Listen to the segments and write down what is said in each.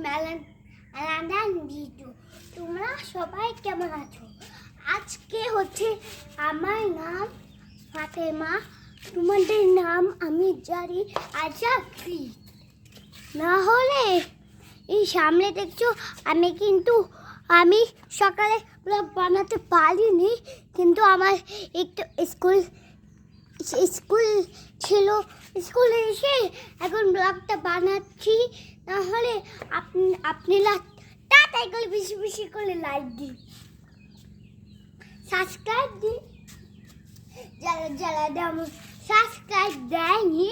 Melaena video. তোমরা সবাই কেমন আছো? আজকে হচ্ছে আমার নাম ফাতেমা, তোমাদের নাম আমি জানি আজাফি। না হলে এই সামনে দেখছো আমি সকালে ব্লগ বানাতে পারিনি, কিন্তু আমার একটু স্কুল ছিল, স্কুলে এসে এখন ব্লগটা বানাচ্ছি। তাহলে আপনারা তাড়াতাড়ি করে বেশি বেশি করে লাইক দিন, সাবস্ক্রাইব দিন। যারা যারা যেমন সাবস্ক্রাইব দেয়নি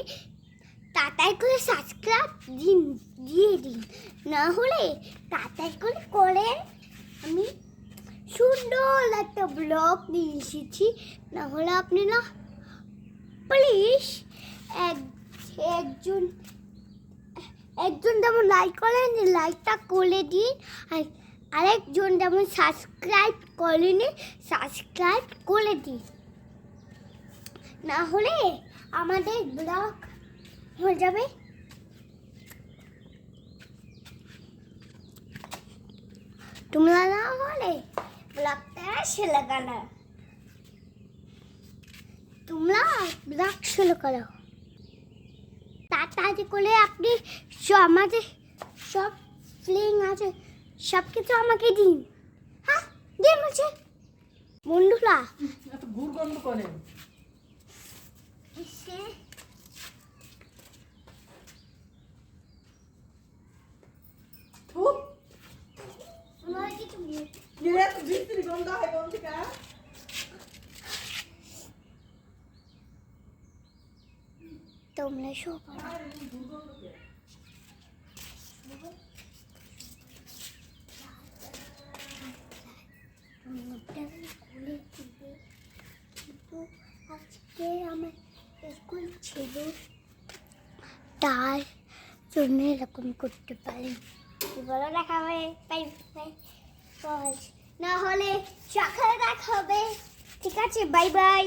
তাড়াতাড়ি করে সাবস্ক্রাইব দিয়ে দিন। না হলে তাড়াতাড়ি করে আমি সুন্দর একটা ব্লগ নিয়ে এসেছি। না হলে আপনারা প্লিজ একজন যেমন লাইক করেন, লাইকটা করে দিন, আর আরেকজন যেমন সাবস্ক্রাইব করেনি, সাবস্ক্রাইব করে দিন। না হলে আমাদের ব্লগ হয়ে যাবে। তোমরা না হলে ব্লগটা শুরু করো, তোমরা ব্লগ শুরু করো তাড়াতাড়ি করে। আপনি আমাদের সব ফিলিং আছে, সব কিছু আমাকে দিন। হ্যাঁ দিন বলছে বন্ধুরা। এত গুড় করে তোমরা সব আজকে আমার স্কুল ছিল, তার জন্য এরকম করতে পারি। বলো দেখা হবে, তাই না হলে সকালে দেখা হবে। ঠিক আছে, বাই বাই।